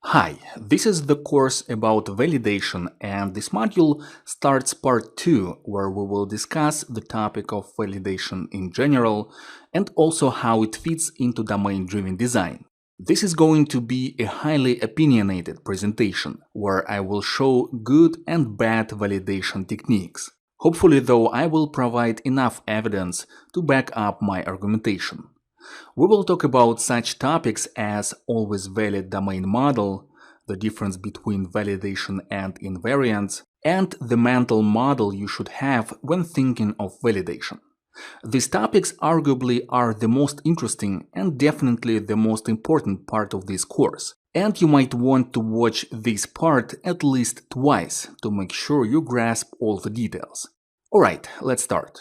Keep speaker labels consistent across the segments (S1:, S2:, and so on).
S1: Hi, this is the course about validation, and this module starts part 2, where we will discuss the topic of validation in general and also how it fits into domain-driven design. This is going to be a highly opinionated presentation, where I will show good and bad validation techniques. Hopefully, though, I will provide enough evidence to back up my argumentation. We will talk about such topics as always valid domain model, the difference between validation and invariance, and the mental model you should have when thinking of validation. These topics arguably are the most interesting and definitely the most important part of this course, and you might want to watch this part at least twice to make sure you grasp all the details. Alright, let's start.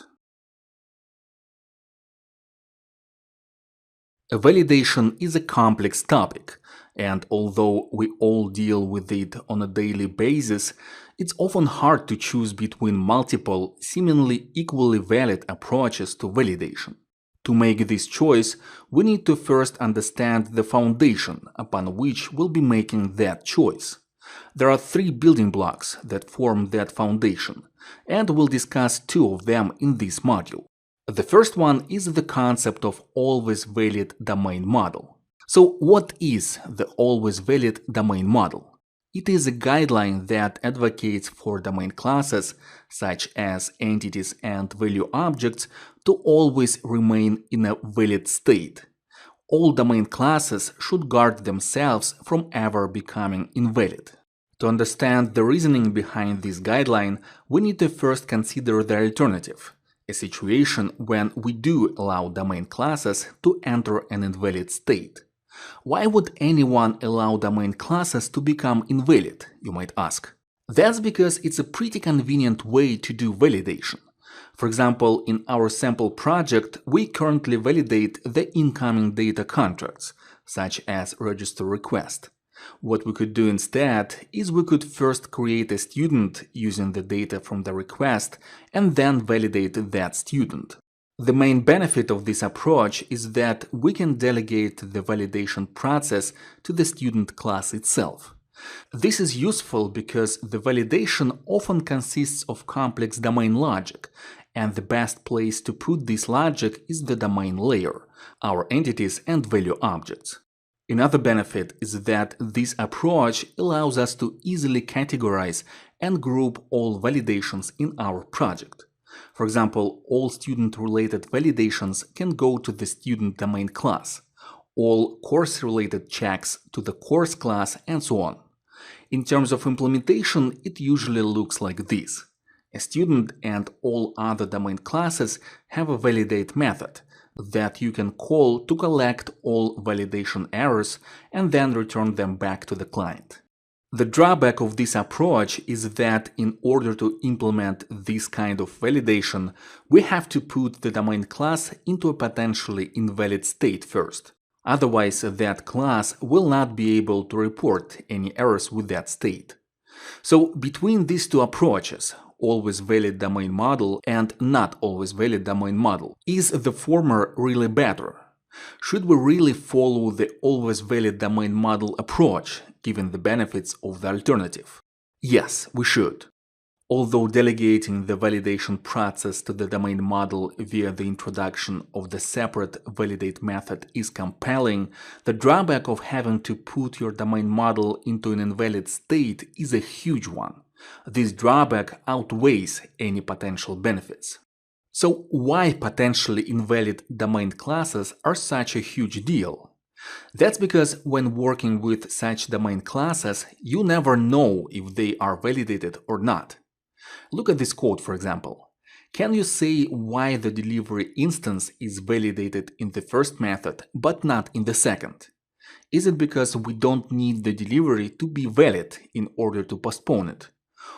S1: Validation is a complex topic, and although we all deal with it on a daily basis, it's often hard to choose between multiple, seemingly equally valid approaches to validation. To make this choice, we need to first understand the foundation upon which we'll be making that choice. There are three building blocks that form that foundation, and we'll discuss two of them in this module. The first one is the concept of always valid domain model. So what is the always valid domain model? It is a guideline that advocates for domain classes, such as entities and value objects, to always remain in a valid state. All domain classes should guard themselves from ever becoming invalid. To understand the reasoning behind this guideline, we need to first consider the alternative. A situation when we do allow domain classes to enter an invalid state. Why would anyone allow domain classes to become invalid, you might ask? That's because it's a pretty convenient way to do validation. For example, in our sample project, we currently validate the incoming data contracts, such as register request. What we could do instead is we could first create a student using the data from the request and then validate that student. The main benefit of this approach is that we can delegate the validation process to the student class itself. This is useful because the validation often consists of complex domain logic, and the best place to put this logic is the domain layer, our entities and value objects. Another benefit is that this approach allows us to easily categorize and group all validations in our project. For example, all student-related validations can go to the student domain class, all course-related checks to the course class, and so on. In terms of implementation, it usually looks like this. A student and all other domain classes have a validate method that you can call to collect all validation errors and then return them back to the client. The drawback of this approach is that in order to implement this kind of validation, we have to put the domain class into a potentially invalid state first. Otherwise, that class will not be able to report any errors with that state. So between these two approaches, always valid domain model and not always valid domain model, is the former really better? Should we really follow the always valid domain model approach, given the benefits of the alternative? Yes, we should. Although delegating the validation process to the domain model via the introduction of the separate validate method is compelling, the drawback of having to put your domain model into an invalid state is a huge one. This drawback outweighs any potential benefits. So why potentially invalid domain classes are such a huge deal? That's because when working with such domain classes, you never know if they are validated or not. Look at this code, for example. Can you say why the delivery instance is validated in the first method but not in the second? Is it because we don't need the delivery to be valid in order to postpone it?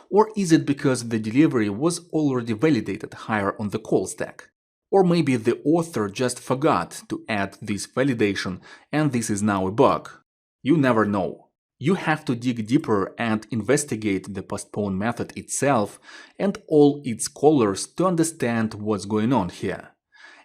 S1: Or is it because the delivery was already validated higher on the call stack? Or maybe the author just forgot to add this validation and this is now a bug. You never know. You have to dig deeper and investigate the postpone method itself and all its callers to understand what's going on here.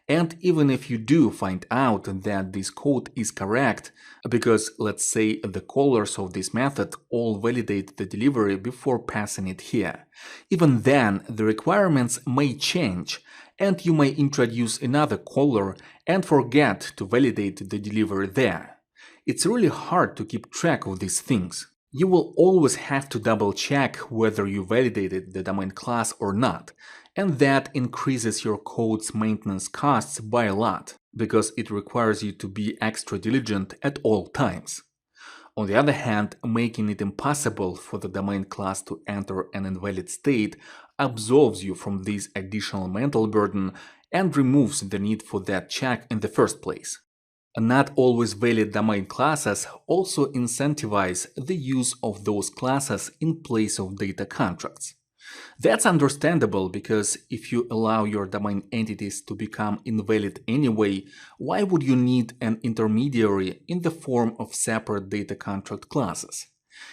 S1: And even if you do find out that this code is correct, because let's say the callers of this method all validate the delivery before passing it here, even then the requirements may change, and you may introduce another caller and forget to validate the delivery there. It's really hard to keep track of these things. You will always have to double check whether you validated the domain class or not, and that increases your code's maintenance costs by a lot, because it requires you to be extra diligent at all times. On the other hand, making it impossible for the domain class to enter an invalid state absolves you from this additional mental burden and removes the need for that check in the first place. Not always valid domain classes also incentivize the use of those classes in place of data contracts. That's understandable because if you allow your domain entities to become invalid anyway, why would you need an intermediary in the form of separate data contract classes?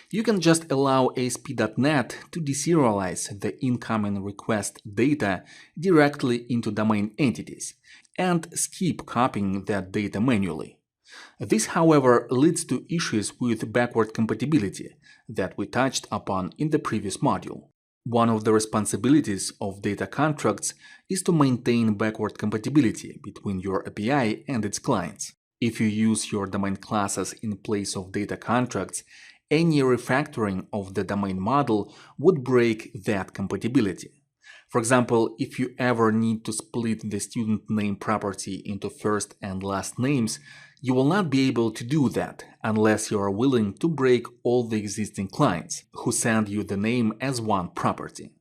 S1: You can just allow ASP.NET to deserialize the incoming request data directly into domain entities and skip copying that data manually. This, however, leads to issues with backward compatibility that we touched upon in the previous module. One of the responsibilities of data contracts is to maintain backward compatibility between your API and its clients. If you use your domain classes in place of data contracts, any refactoring of the domain model would break that compatibility. For example, if you ever need to split the student name property into first and last names, you will not be able to do that unless you are willing to break all the existing clients who send you the name as one property.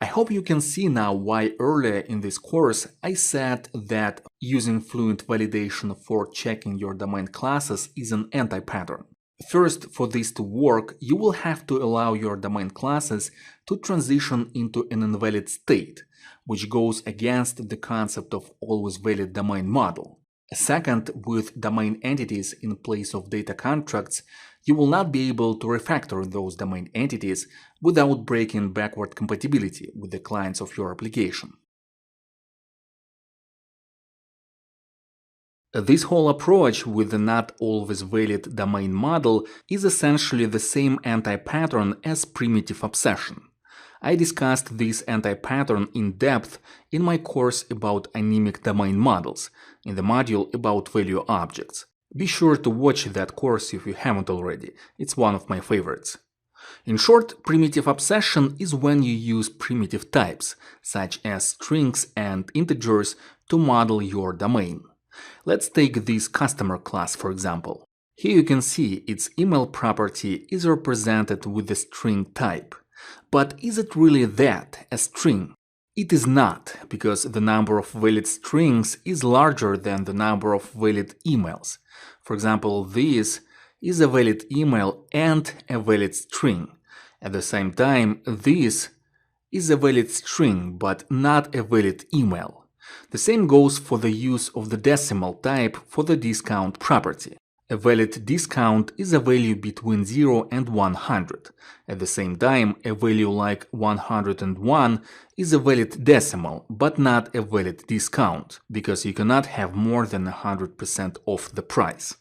S1: I hope you can see now why earlier in this course I said that using Fluent validation for checking your domain classes is an anti-pattern. First, for this to work, you will have to allow your domain classes to transition into an invalid state, which goes against the concept of always valid domain model. Second, with domain entities in place of data contracts, you will not be able to refactor those domain entities without breaking backward compatibility with the clients of your application. This whole approach with the not always valid domain model is essentially the same anti-pattern as primitive obsession. I discussed this anti-pattern in depth in my course about anemic domain models, in the module about value objects. Be sure to watch that course if you haven't already, it's one of my favorites. In short, primitive obsession is when you use primitive types, such as strings and integers, to model your domain. Let's take this customer class for example. Here you can see its email property is represented with the string type. But is it really that, a string? It is not, because the number of valid strings is larger than the number of valid emails. For example, this is a valid email and a valid string. At the same time, this is a valid string but not a valid email. The same goes for the use of the decimal type for the discount property. A valid discount is a value between 0 and 100. At the same time, a value like 101 is a valid decimal, but not a valid discount, because you cannot have more than 100% off the price.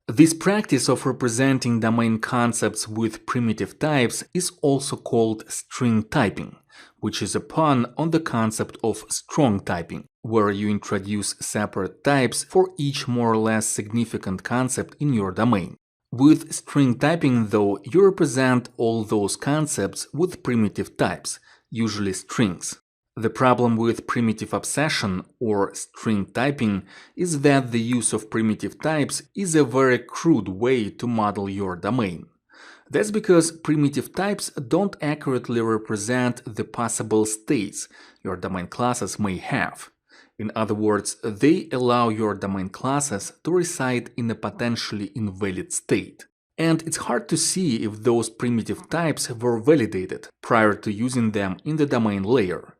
S1: This practice of representing domain concepts with primitive types is also called string typing, which is a pun on the concept of strong typing, where you introduce separate types for each more or less significant concept in your domain. With string typing, though, you represent all those concepts with primitive types, usually strings. The problem with primitive obsession or string typing is that the use of primitive types is a very crude way to model your domain. That's because primitive types don't accurately represent the possible states your domain classes may have. In other words, they allow your domain classes to reside in a potentially invalid state. And it's hard to see if those primitive types were validated prior to using them in the domain layer.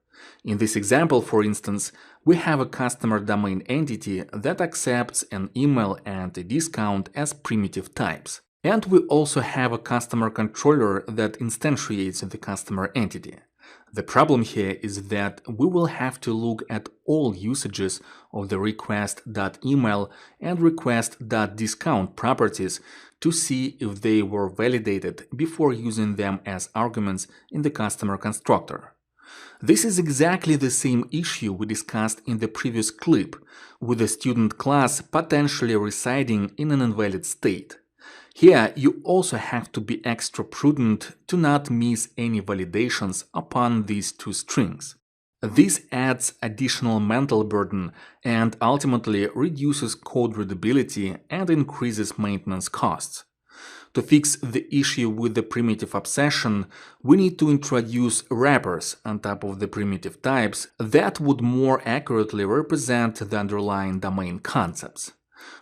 S1: In this example, for instance, we have a customer domain entity that accepts an email and a discount as primitive types. And we also have a customer controller that instantiates the customer entity. The problem here is that we will have to look at all usages of the request.email and request.discount properties to see if they were validated before using them as arguments in the customer constructor. This is exactly the same issue we discussed in the previous clip, with the student class potentially residing in an invalid state. Here, you also have to be extra prudent to not miss any validations upon these two strings. This adds additional mental burden and ultimately reduces code readability and increases maintenance costs. To fix the issue with the primitive obsession, we need to introduce wrappers on top of the primitive types that would more accurately represent the underlying domain concepts.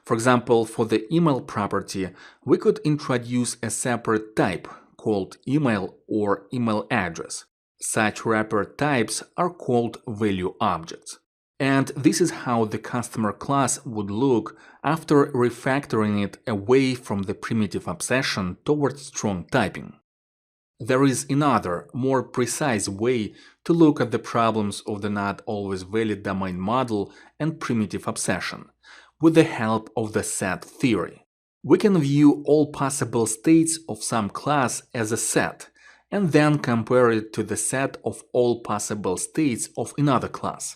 S1: For example, for the email property, we could introduce a separate type called email or email address. Such wrapper types are called value objects. And this is how the customer class would look after refactoring it away from the primitive obsession towards strong typing. There is another, more precise way to look at the problems of the not always valid domain model and primitive obsession, with the help of the set theory. We can view all possible states of some class as a set, and then compare it to the set of all possible states of another class.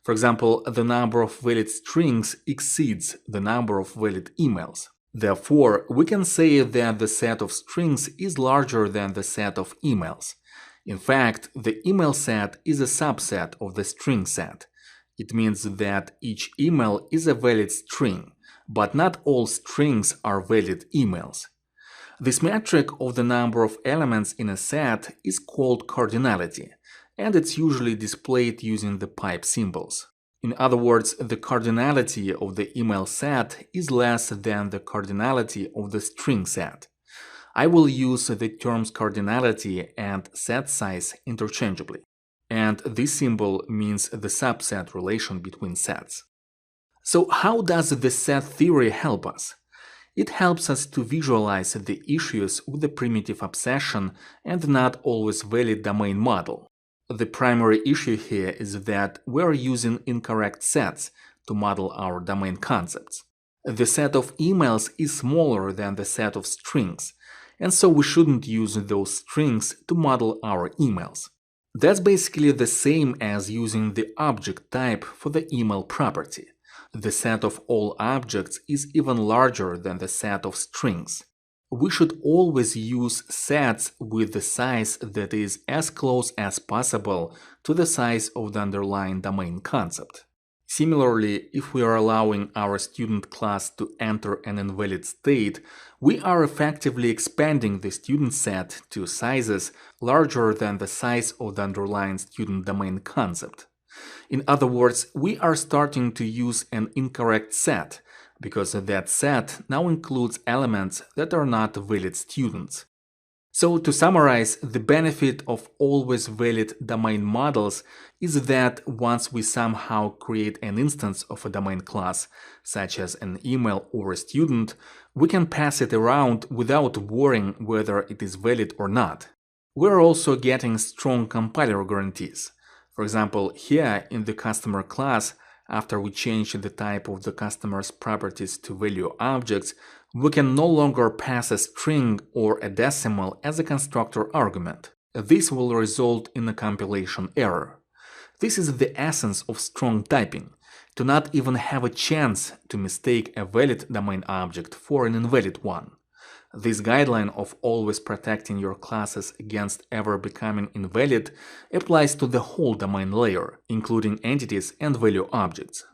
S1: For example, the number of valid strings exceeds the number of valid emails. Therefore, we can say that the set of strings is larger than the set of emails. In fact, the email set is a subset of the string set. It means that each email is a valid string, but not all strings are valid emails. This metric of the number of elements in a set is called cardinality, and it's usually displayed using the pipe symbols. In other words, the cardinality of the email set is less than the cardinality of the string set. I will use the terms cardinality and set size interchangeably, and this symbol means the subset relation between sets. So how does the set theory help us? It helps us to visualize the issues with the primitive obsession and not always valid domain model. The primary issue here is that we are using incorrect sets to model our domain concepts. The set of emails is smaller than the set of strings, and so we shouldn't use those strings to model our emails. That's basically the same as using the object type for the email property. The set of all objects is even larger than the set of strings. We should always use sets with the size that is as close as possible to the size of the underlying domain concept. Similarly, if we are allowing our student class to enter an invalid state, we are effectively expanding the student set to sizes larger than the size of the underlying student domain concept. In other words, we are starting to use an incorrect set, because that set now includes elements that are not valid students. So to summarize, the benefit of always valid domain models is that once we somehow create an instance of a domain class, such as an email or a student, we can pass it around without worrying whether it is valid or not. We're also getting strong compiler guarantees. For example, here in the customer class, after we change the type of the customer's properties to value objects, we can no longer pass a string or a decimal as a constructor argument. This will result in a compilation error. This is the essence of strong typing, to not even have a chance to mistake a valid domain object for an invalid one. This guideline of always protecting your classes against ever becoming invalid applies to the whole domain layer, including entities and value objects.